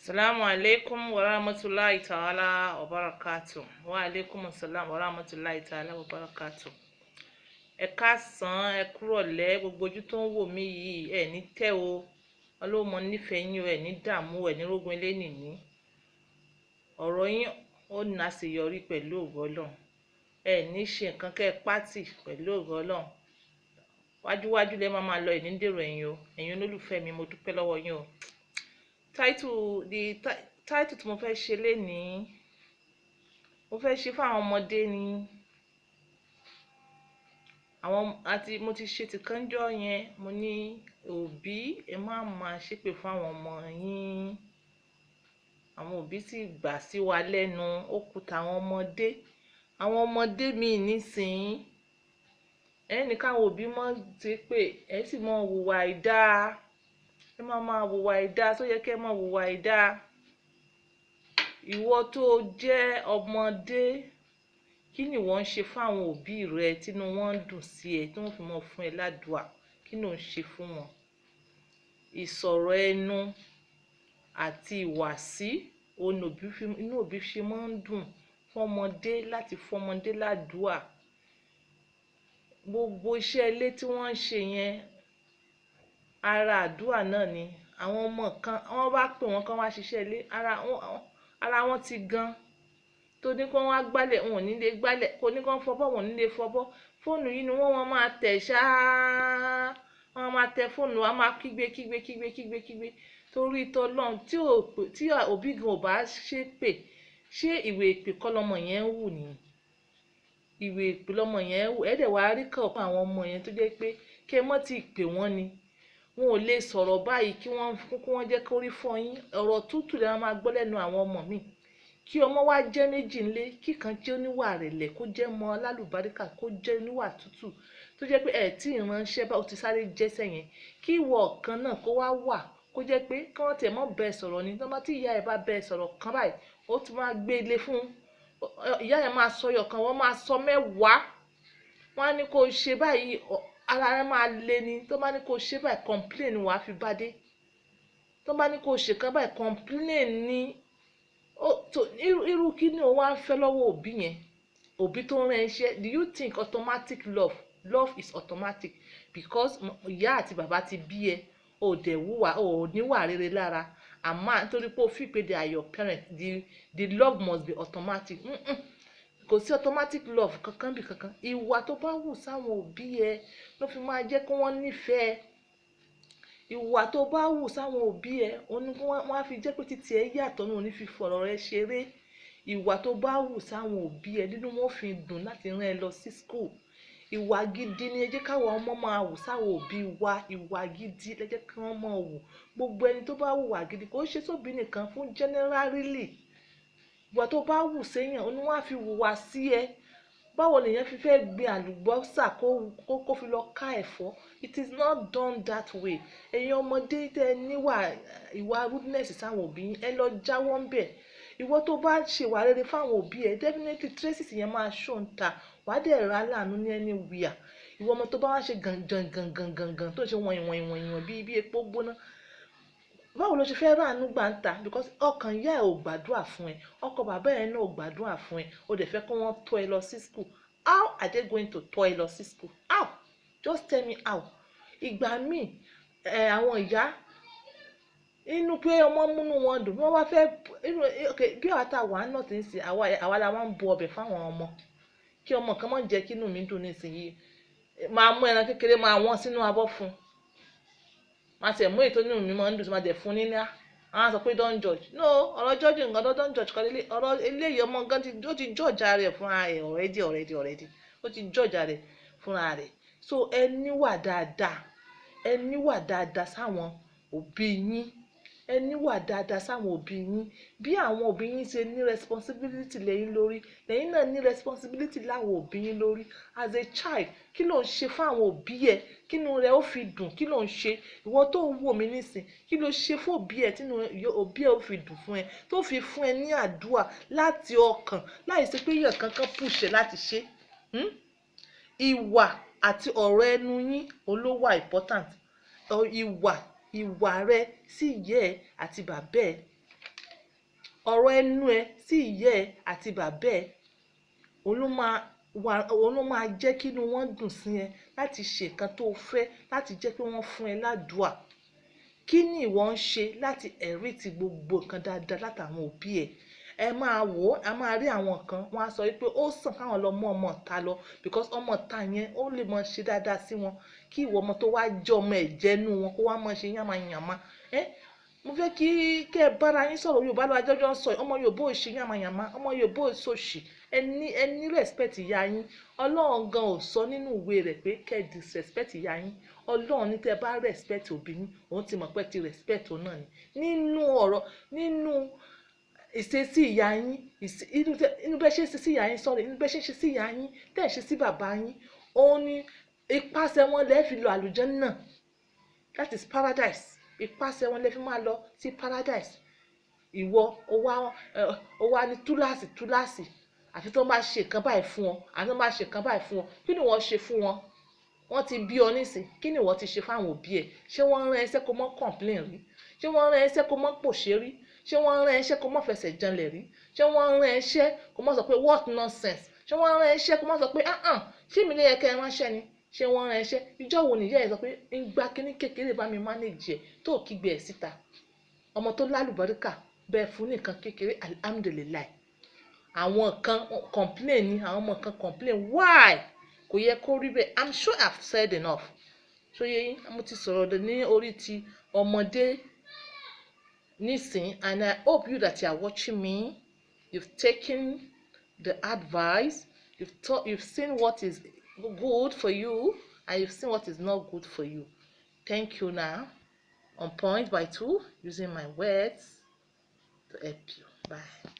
Assalamu alaikum wa rahmatullahi ta'ala wa barakatuh. Wa alaikum assalam wa rahmatullahi ta'ala wa barakatuh. Ẹ káàsán, ẹ kúrọ̀lẹ́, gbogbo ojú tó ń wò mí yìí, ẹ ní tẹ́ o. Ọlọ́mọ nífẹ̀ẹ́ yín o, ẹ ní dààmú, ẹ ní rógun elénìní. Ọ̀rọ̀ yín ó ní àṣeyọrí pẹ̀lú ògo Ọlọ́run. Ẹ ní ṣe nǹkan kẹ́ pátì pẹ̀lú ògo Ọlọ́run. Wájúwájú lẹ máa lọ, ẹ ní dèrò ẹ̀yìn o. Ẹ̀yin olólùfẹ́ mi, mo dúpẹ́ lọ́wọ́ yín o. Title tí mo fẹ́ ṣe lénìí, mo fẹ́ ṣe fún àwọn ọmọdé ni. Mo ti ṣe tìkánjọ́ yẹn, mo ní òbí ẹ má máa ṣépè fún àwọn ọmọ yín. Àwọn òbí sì gbà sí wa lẹ́nu, ó kù tàwọn ọmọdé. Àwọn ọmọdé mi nísìnyí, ẹnì káwọn òbí mọ́ ti pé ẹ sì mọ hùwà ìdá. Ẹ máa hùwà ìdá, tó yẹ kí ẹ máa hùwà ìdá. Ìwọ tó jẹ́ ọmọdé, kí ni wọ́n ń ṣe fún àwọn òbí rẹ tínú wọn ń dùn sí ẹ, tí wọ́n fi mọ́ fún ẹ ládùúà? Kí ló ń ṣe fún wọn? Ìsọ̀rọ̀ ẹnu àti ìwàsí inú òbí fi máa ń dùn fún ọmọdé láti fún ọmọdé ládùúà. Gbogbo iṣẹ́ ilé tí wọ́n ń ṣe yẹn, ara àdúà náà ni. Àwọn ọmọ kan, wọ́n bá pè wọ́n kán wá ṣiṣẹ́ ilé, ara wọn ti gan. Tó ní kó wọ́n á gbálẹ̀, wọn ò ní lè gbálẹ̀. Kó ní kó wọ́n fọbọ́, wọn ò ní lè fọbọ́. Fóònù yìí ni wọ́n máa tẹ̀ ṣáá. Wọ́n máa tẹ fóònù, wọ́n máa kígbe. Torí t'Ọlọ́run, tí òbí gan ò bá ṣépè, ṣé ìwé ìpè kọ́ lọmọ yẹn ń wù ni? Ìwé ìpè lọmọ yẹn ń wù. Ẹ dẹ̀ wá rí kàn fún àwọn ọmọ yẹn tó jẹ́ pé kí ẹ mọ́ ti pè wọ́n ni. Wọn ò lè sọ̀rọ̀ báyìí kí wọ́n jẹ́ kó rí fọ́ yín. Ọ̀rọ̀ tútù lẹ máa gbọ́ lẹ́nu àwọn ọmọ mi. Kí ọmọ wá jẹ́ méjì ńlé, kí kan jẹ́ oníwà rẹ̀lẹ̀, kó jẹ́ mọ́ alálùbáríkà, kó jẹ́ oníwà tútù, tó jẹ́ pé ẹ̀ tí ìránṣẹ́ bá ó ti sáré jẹ́sẹ̀ yẹn. Kí ìwọ kan náà kó wá wà, kó jẹ́ pé kí wọ́n tẹ̀ mọ́ bẹ́ẹ̀ sọ̀rọ̀ ni. Tọ́mọ tí ìyá ẹ̀ bá bẹ́ẹ̀ sọ̀rọ̀ kan báyìí, ó ti máa gbé ilé fún ìyá ẹ̀, máa sọ yọ̀kan, wọ́n máa sọ mẹ́wàá. Wọ́n á ní kó ṣe báyìí, ara rẹ̀ máa le ni. Tó bá ní kó ṣe báyìí, complain wàá fi bá dé. Tó bá ní kó ṣe kan báyìí, complain ni. Irú kí ni o wá ń fẹ́ lọ́wọ́ òbí yẹn? Òbí tó ń rán iṣẹ́. Do you think automatic love is automatic because ìyá àti bàbá ti bí ẹ, ò níwà rere lára, àmọ́ nítorí pé o feel pé they are your parents, the love must be automatic. Kò sí automatic love kankan bí kankan. Ìwà tó bá wù sáwọn òbí ẹ ló fi máa jẹ́ kí wọ́n nífẹ̀ẹ́. Ìwà tó bá wù sáwọn òbí ẹ, wọ́n á fi jẹ́ pé títí ẹ yàtọ̀, wọn ò ní fi fọ̀rọ̀ rẹ ṣeré. Ìwà tó bá wù sáwọn òbí ẹ, nínú wọn fi dùn láti rán ẹ lọ sí school. Ìwà gidi ni ẹ jẹ́ káwọn ọmọ máa wù sáwọn òbí wa. Ìwà gidi ẹ jẹ́ kí wọ́n máa wù. Gbogbo ẹni tó bá wùwà gidi, kò ṣe sóbí nìkan, fún generally. Ìwà tó bá wù séyàn, ó ní wọ́n á fi wùwà sí ẹ. Báwo lèèyàn fi fẹ́ gbin àlùbọ́sà kó fi lọ ká ẹ̀fọ́? It is not done that way. Ẹ̀yin ọmọdé tẹ́ ìwà rudeness sáwọn òbí yín, ẹ lọ jáwọ́ ń bẹ̀. Ìwọ tó bá ṣèwà rere fáwọn òbí ẹ, definitely traces yẹn máa show ń ta. Wàá dẹ̀ ra láàánú ní anywhere. Ìwọ ọmọ tó bá wá ṣe gangan tó ṣe wọ̀nyìnwọ̀nyìnwọ̀n bí epo gbóná, báwo ló ṣe fẹ́ ráàánú gbà ń ta? Because ọkàn ìyá ẹ ò gbàdúrà fún ẹ, ọkàn bàbá ẹ náà ò gbàdúrà fún ẹ, ó dẹ̀ fẹ́ kí wọ́n tọ́ ẹ lọ sí school. How are they going to tọ́ ẹ lọ sí school? How? Just tell me how. Ìgbà míì àwọn ìyá inú pé ọmọ múnú wọn dùn, wọ́n wá fẹ́ bí àwa tá wà náà ti ń sìn, àwa la máa ń bu ọbẹ̀ fáwọn ọmọ. Kí ọmọ kan má jẹ́ kí inú mi dùn nísìnyí, máa mú ẹran kékeré, máa wọ́n sínú abọ́ fún un. Máa tẹ̀ mú ètò inú mi máa ń dùn, máa dẹ̀ fún un níná. Àwọn sọ pé don't judge. No, ọ̀rọ̀ judge nǹkan don't judge kọ́ lélẹ̀. Ọ̀rọ̀ eléyìí ọmọ gan ó ti judge rẹ̀ fúnra rẹ̀ already. Ó ti judge rẹ̀ fúnra rẹ̀. So ẹ níwà dáadáa sáwọn òbí yín. Ẹ níwà dáadáa sáwọn òbí yín. Bí àwọn òbí yín ṣe ní responsibility lẹ́yìn lórí, lẹ́yìn náà ní responsibility láwọn òbí yín lórí. As a child, kí ló ń ṣe fún àwọn òbí ẹ? Kí inú rẹ ó fi dùn? Kí ló ń ṣe? Ìwọ tó ń wò mí nísìn, kí ló ṣe fún òbí ẹ tí inú òbí ẹ ó fi dùn fún ẹ? Tó fi fún ẹ ní àdúrà láti ọkàn, láì sí pé èèyàn kankan push ẹ láti ṣe. Ìwà àti ọ̀rọ̀ ẹnu yín ló wà important. Ìwà rẹ sí ìyá ẹ àti bàbá ẹ ọ̀rọ̀ ẹnu ẹ sí ìyá ẹ àti bàbá ẹ òun ló máa jẹ́ kí inú wọn dùn sí ẹ láti ṣe nǹkan tó fẹ́, láti jẹ́ kí wọ́n fún ẹ ládùúà. Kí ni ìwọ ń ṣe láti ẹ̀rìtì gbogbo nǹkan dáadáa látàwọn òbí ẹ? Ẹ máa wò ó, a máa rí àwọn kan wọ́n á sọ wípé ó sàn káwọn lọ mú ọmọ ìta lọ because ọmọ ìta yẹn ó lè máa ṣe dáadáa sí wọn kí ìwọ ọmọ tó wá jẹ́ ọmọ ẹ̀jẹ̀ nú wọn kó wá máa ṣe yàmàyàmà. Mo fẹ́ kí kẹ́ ẹ bára yín sọ̀rọ̀ Yorùbá lọ́wọ́ ajọ́jọ́ ń sọ yìí, ọmọ Yorùbá ò ṣe yàmàyàmà, ọmọ Yorùbá ò ṣòṣì, ẹ ní respect ìyá yín. Ọlọ́run gan ò sọ nínú ìwé rẹ̀ pé kẹ́ ẹ disrespect ìyá yín. Ọlọ́run ní tẹ́ bá respect òbí yín, òun ti mọ̀ pé ti respect òun náà ni. Nínú ọ̀rọ̀, nínú ìṣesí ìyá yín, inú bẹ́ẹ̀ ṣe ń ṣe sí ìyá yín sọ̀rọ̀, inú bẹ́ẹ̀ ṣe ń ṣe sí ìyá yín, tẹ́ ẹ̀ ṣe sí bàbá yín, òun ni ipasẹ̀ wọn lẹ́ẹ̀ fi lọ àlùjánnà. That is paradise. Ipasẹ̀ wọn lẹ́ẹ̀ fi máa lọ sí paradise. Ìwọ ó wá ní túláàsì àfi tó bá ṣe nǹkan báyìí fún ọ, àfi tó bá ṣe nǹkan báyìí fún ọ. Kí ni wọ́n ṣe fún wọn? Wọ́n ti bí ọ nísìn, kí ni wọ́n ti ṣe fáwọn òbí ẹ̀? Ṣé wọ́n rán ẹsẹ́ kó mọ́ complain rí? Ṣé wọ́n rán ẹsẹ́ kó mọ́ pòṣé rí? Ṣé wọ́n rán ẹsẹ́ kó mọ́ fẹsẹ̀ janlẹ̀ rí? Ṣé wọ́n rán ẹsẹ́ kó mọ́ sọ pé what nonsense? Ṣé wọ́n rán ẹsẹ́ kó mọ́ sọ pé ṣé mi ló yẹ kẹ́ ẹ ránṣẹ́ ni? Ṣé wọ́n rán ẹsẹ́? Ìjọ́ wo nìyá ẹ sọ pé ń gbá kíní kékeré bá mi manage ẹ̀ tó kígbe ẹ̀ síta? Ọmọ tó lálùbáríkà bẹ́ẹ̀ fún nìkan kékeré, alhamdulillah. Àwọn kan complain ni, àwọn ọmọ kan complain why? Kò yẹ kó rí bẹ́ẹ̀. I'm sure I've said enough. So yẹn mo ti sọ̀rọ̀ ní orí ti ọmọdé nísìn, and I hope you that you are watching me, you've taken the advice, you've seen what is good for you and you've seen what is not good for you. Thank you now. On point by 2, using my words to help you. Bye.